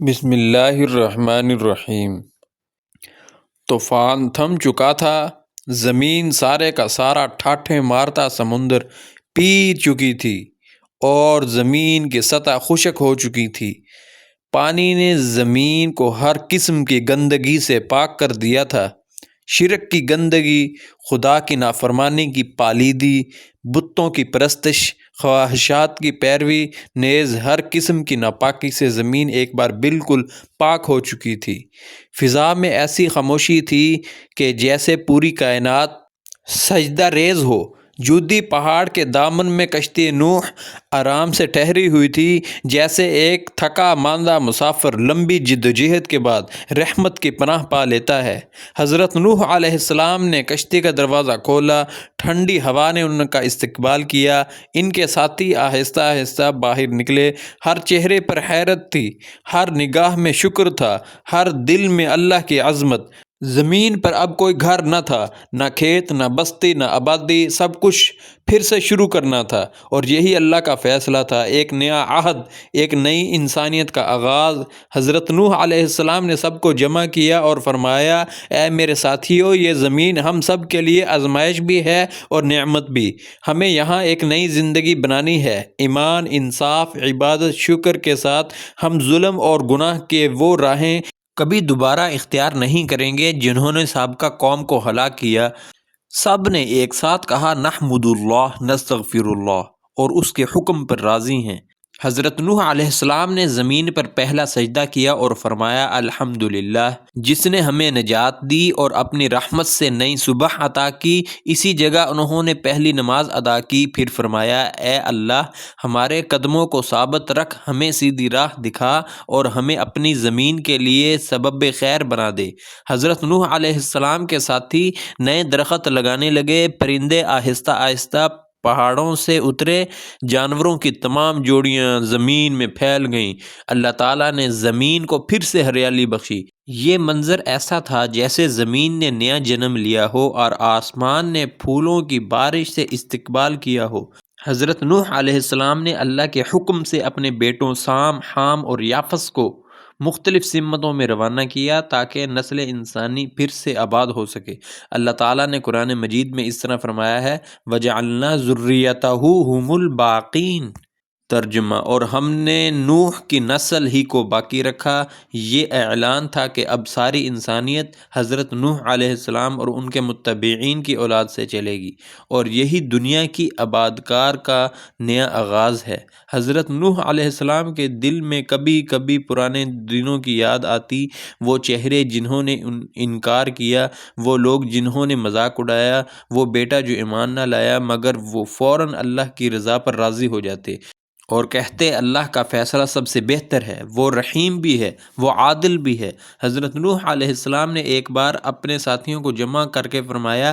بسم اللہ الرحمن الرحیم۔ طوفان تھم چکا تھا، زمین سارے کا سارا ٹھاٹھے مارتا سمندر پی چکی تھی اور زمین کی سطح خشک ہو چکی تھی۔ پانی نے زمین کو ہر قسم کی گندگی سے پاک کر دیا تھا۔ شرک کی گندگی، خدا کی نافرمانی کی پالیدی، بتوں کی پرستش، خواہشات کی پیروی، نیز ہر قسم کی ناپاکی سے زمین ایک بار بالکل پاک ہو چکی تھی۔ فضا میں ایسی خاموشی تھی کہ جیسے پوری کائنات سجدہ ریز ہو۔ جودی پہاڑ کے دامن میں کشتی نوح آرام سے ٹھہری ہوئی تھی، جیسے ایک تھکا ماندہ مسافر لمبی جدوجہد کے بعد رحمت کی پناہ پا لیتا ہے۔ حضرت نوح علیہ السلام نے کشتی کا دروازہ کھولا، ٹھنڈی ہوا نے ان کا استقبال کیا، ان کے ساتھی آہستہ آہستہ باہر نکلے۔ ہر چہرے پر حیرت تھی، ہر نگاہ میں شکر تھا، ہر دل میں اللہ کی عظمت۔ زمین پر اب کوئی گھر نہ تھا، نہ کھیت، نہ بستی، نہ آبادی، سب کچھ پھر سے شروع کرنا تھا، اور یہی اللہ کا فیصلہ تھا، ایک نیا عہد، ایک نئی انسانیت کا آغاز۔ حضرت نوح علیہ السلام نے سب کو جمع کیا اور فرمایا، اے میرے ساتھیو، یہ زمین ہم سب کے لیے آزمائش بھی ہے اور نعمت بھی۔ ہمیں یہاں ایک نئی زندگی بنانی ہے، ایمان، انصاف، عبادت، شکر کے ساتھ۔ ہم ظلم اور گناہ کے وہ راہیں کبھی دوبارہ اختیار نہیں کریں گے جنہوں نے سابقہ قوم کو ہلاک کیا۔ سب نے ایک ساتھ کہا، نحمد اللہ، نستغفر اللہ، اور اس کے حکم پر راضی ہیں۔ حضرت نوح علیہ السلام نے زمین پر پہلا سجدہ کیا اور فرمایا، الحمدللہ، جس نے ہمیں نجات دی اور اپنی رحمت سے نئی صبح عطا کی۔ اسی جگہ انہوں نے پہلی نماز ادا کی، پھر فرمایا، اے اللہ، ہمارے قدموں کو ثابت رکھ، ہمیں سیدھی راہ دکھا اور ہمیں اپنی زمین کے لیے سبب خیر بنا دے۔ حضرت نوح علیہ السلام کے ساتھی نئے درخت لگانے لگے، پرندے آہستہ آہستہ پہاڑوں سے اترے، جانوروں کی تمام جوڑیاں زمین میں پھیل گئیں۔ اللہ تعالیٰ نے زمین کو پھر سے ہریالی بخشی۔ یہ منظر ایسا تھا جیسے زمین نے نیا جنم لیا ہو اور آسمان نے پھولوں کی بارش سے استقبال کیا ہو۔ حضرت نوح علیہ السلام نے اللہ کے حکم سے اپنے بیٹوں سام، حام اور یافس کو مختلف سمتوں میں روانہ کیا تاکہ نسل انسانی پھر سے آباد ہو سکے۔ اللہ تعالیٰ نے قرآن مجید میں اس طرح فرمایا ہے، وَجَعَلْنَا ذُرِّيَّتَهُ هُمُ الْبَاقِينَ۔ ترجمہ، اور ہم نے نوح کی نسل ہی کو باقی رکھا۔ یہ اعلان تھا کہ اب ساری انسانیت حضرت نوح علیہ السلام اور ان کے متبعین کی اولاد سے چلے گی، اور یہی دنیا کی آبادکار کا نیا آغاز ہے۔ حضرت نوح علیہ السلام کے دل میں کبھی کبھی پرانے دنوں کی یاد آتی، وہ چہرے جنہوں نے انکار کیا، وہ لوگ جنہوں نے مذاق اڑایا، وہ بیٹا جو ایمان نہ لایا، مگر وہ فوراً اللہ کی رضا پر راضی ہو جاتے اور کہتے، اللہ کا فیصلہ سب سے بہتر ہے، وہ رحیم بھی ہے، وہ عادل بھی ہے۔ حضرت نوح علیہ السلام نے ایک بار اپنے ساتھیوں کو جمع کر کے فرمایا،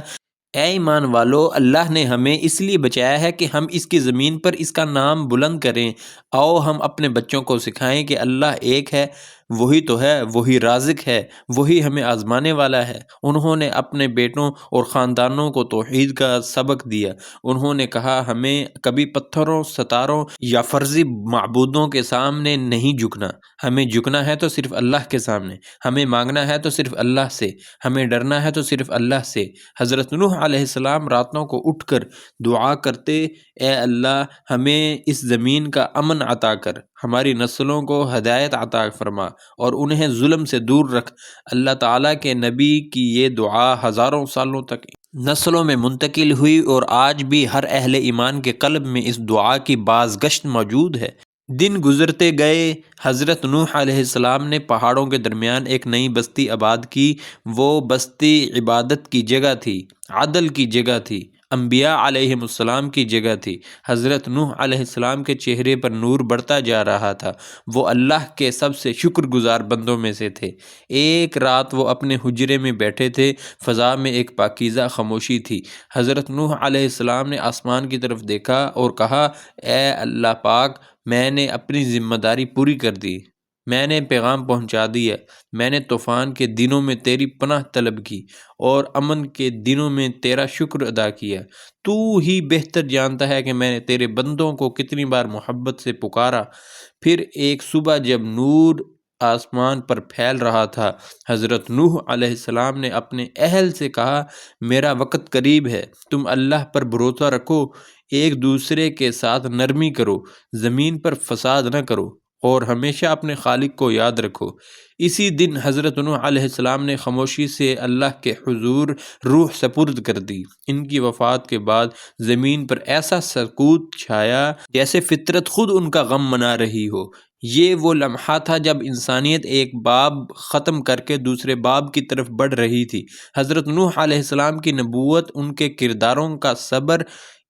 اے ایمان والو، اللہ نے ہمیں اس لیے بچایا ہے کہ ہم اس کی زمین پر اس کا نام بلند کریں۔ آؤ ہم اپنے بچوں کو سکھائیں کہ اللہ ایک ہے، وہی تو ہے، وہی رازق ہے، وہی ہمیں آزمانے والا ہے۔ انہوں نے اپنے بیٹوں اور خاندانوں کو توحید کا سبق دیا۔ انہوں نے کہا، ہمیں کبھی پتھروں، ستاروں یا فرضی معبودوں کے سامنے نہیں جھکنا۔ ہمیں جھکنا ہے تو صرف اللہ کے سامنے، ہمیں مانگنا ہے تو صرف اللہ سے، ہمیں ڈرنا ہے تو صرف اللہ سے۔ حضرت نوح علیہ السلام راتوں کو اٹھ کر دعا کرتے، اے اللہ، ہمیں اس زمین کا امن عطا کر، ہماری نسلوں کو ہدایت عطا فرما اور انہیں ظلم سے دور رکھ۔ اللہ تعالیٰ کے نبی کی یہ دعا ہزاروں سالوں تک نسلوں میں منتقل ہوئی، اور آج بھی ہر اہل ایمان کے قلب میں اس دعا کی بازگشت موجود ہے۔ دن گزرتے گئے، حضرت نوح علیہ السلام نے پہاڑوں کے درمیان ایک نئی بستی آباد کی۔ وہ بستی عبادت کی جگہ تھی، عدل کی جگہ تھی، انبیاء علیہم السلام کی جگہ تھی۔ حضرت نوح علیہ السلام کے چہرے پر نور بڑھتا جا رہا تھا، وہ اللہ کے سب سے شکر گزار بندوں میں سے تھے۔ ایک رات وہ اپنے حجرے میں بیٹھے تھے، فضا میں ایک پاکیزہ خاموشی تھی۔ حضرت نوح علیہ السلام نے آسمان کی طرف دیکھا اور کہا، اے اللہ پاک، میں نے اپنی ذمہ داری پوری کر دی، میں نے پیغام پہنچا دیا، میں نے طوفان کے دنوں میں تیری پناہ طلب کی اور امن کے دنوں میں تیرا شکر ادا کیا۔ تو ہی بہتر جانتا ہے کہ میں نے تیرے بندوں کو کتنی بار محبت سے پکارا۔ پھر ایک صبح جب نور آسمان پر پھیل رہا تھا۔ حضرت نوح علیہ السلام نے اپنے اہل سے کہا، میرا وقت قریب ہے، تم اللہ پر بھروسہ رکھو، ایک دوسرے کے ساتھ نرمی کرو، زمین پر فساد نہ کرو اور ہمیشہ اپنے خالق کو یاد رکھو۔ اسی دن حضرت نوح علیہ السلام نے خاموشی سے اللہ کے حضور روح سپرد کر دی۔ ان کی وفات کے بعد زمین پر ایسا سکوت چھایا جیسے فطرت خود ان کا غم منا رہی ہو۔ یہ وہ لمحہ تھا جب انسانیت ایک باب ختم کر کے دوسرے باب کی طرف بڑھ رہی تھی۔ حضرت نوح علیہ السلام کی نبوت، ان کے کرداروں کا صبر،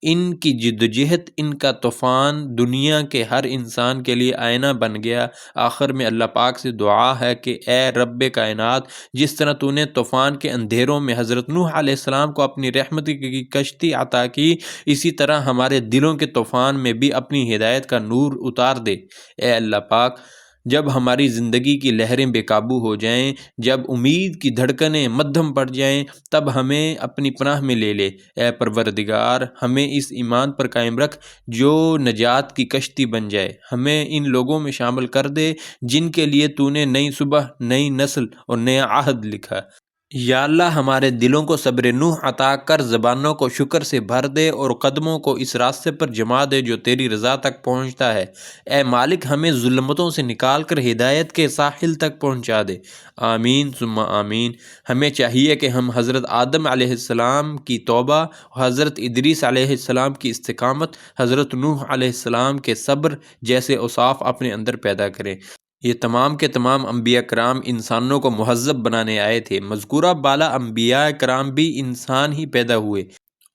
ان کی جدوجہد، ان کا طوفان دنیا کے ہر انسان کے لیے آئینہ بن گیا۔ آخر میں اللہ پاک سے دعا ہے کہ اے رب کائنات، جس طرح تو نے طوفان کے اندھیروں میں حضرت نوح علیہ السلام کو اپنی رحمت کی کشتی عطا کی، اسی طرح ہمارے دلوں کے طوفان میں بھی اپنی ہدایت کا نور اتار دے۔ اے اللہ پاک، جب ہماری زندگی کی لہریں بے قابو ہو جائیں، جب امید کی دھڑکنیں مدھم پڑ جائیں، تب ہمیں اپنی پناہ میں لے لے۔ اے پروردگار، ہمیں اس ایمان پر قائم رکھ جو نجات کی کشتی بن جائے۔ ہمیں ان لوگوں میں شامل کر دے جن کے لیے تو نے نئی صبح، نئی نسل اور نیا عہد لکھا۔ یا اللہ، ہمارے دلوں کو صبر نوح عطا کر، زبانوں کو شکر سے بھر دے اور قدموں کو اس راستے پر جما دے جو تیری رضا تک پہنچتا ہے۔ اے مالک، ہمیں ظلمتوں سے نکال کر ہدایت کے ساحل تک پہنچا دے۔ آمین ثم آمین۔ ہمیں چاہیے کہ ہم حضرت آدم علیہ السلام کی توبہ، حضرت ادریس علیہ السلام کی استقامت، حضرت نوح علیہ السلام کے صبر جیسے اوصاف اپنے اندر پیدا کریں۔ یہ تمام کے تمام انبیاء کرام انسانوں کو مہذب بنانے آئے تھے۔ مذکورہ بالا انبیاء کرام بھی انسان ہی پیدا ہوئے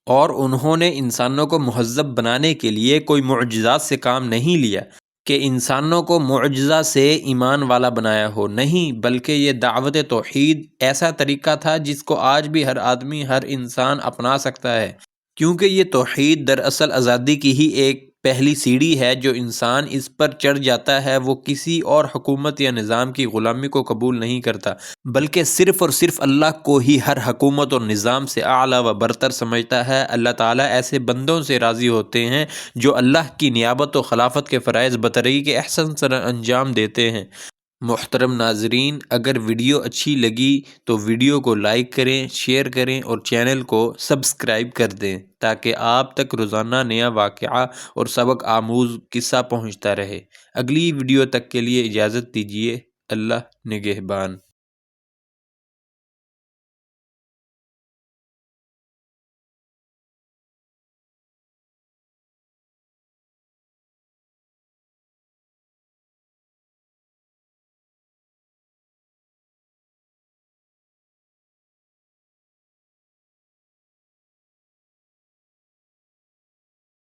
اور انہوں نے انسانوں کو مہذب بنانے کے لیے کوئی معجزات سے کام نہیں لیا کہ انسانوں کو معجزہ سے ایمان والا بنایا ہو، نہیں، بلکہ یہ دعوت توحید ایسا طریقہ تھا جس کو آج بھی ہر آدمی، ہر انسان اپنا سکتا ہے، کیونکہ یہ توحید دراصل آزادی کی ہی ایک پہلی سیڑھی ہے۔ جو انسان اس پر چڑھ جاتا ہے وہ کسی اور حکومت یا نظام کی غلامی کو قبول نہیں کرتا، بلکہ صرف اور صرف اللہ کو ہی ہر حکومت اور نظام سے اعلیٰ و برتر سمجھتا ہے۔ اللہ تعالیٰ ایسے بندوں سے راضی ہوتے ہیں جو اللہ کی نیابت و خلافت کے فرائض بطریق احسن سر انجام دیتے ہیں۔ محترم ناظرین، اگر ویڈیو اچھی لگی تو ویڈیو کو لائک کریں، شیئر کریں اور چینل کو سبسکرائب کر دیں تاکہ آپ تک روزانہ نیا واقعہ اور سبق آموز قصہ پہنچتا رہے۔ اگلی ویڈیو تک کے لیے اجازت دیجیے۔ اللہ نگہبان۔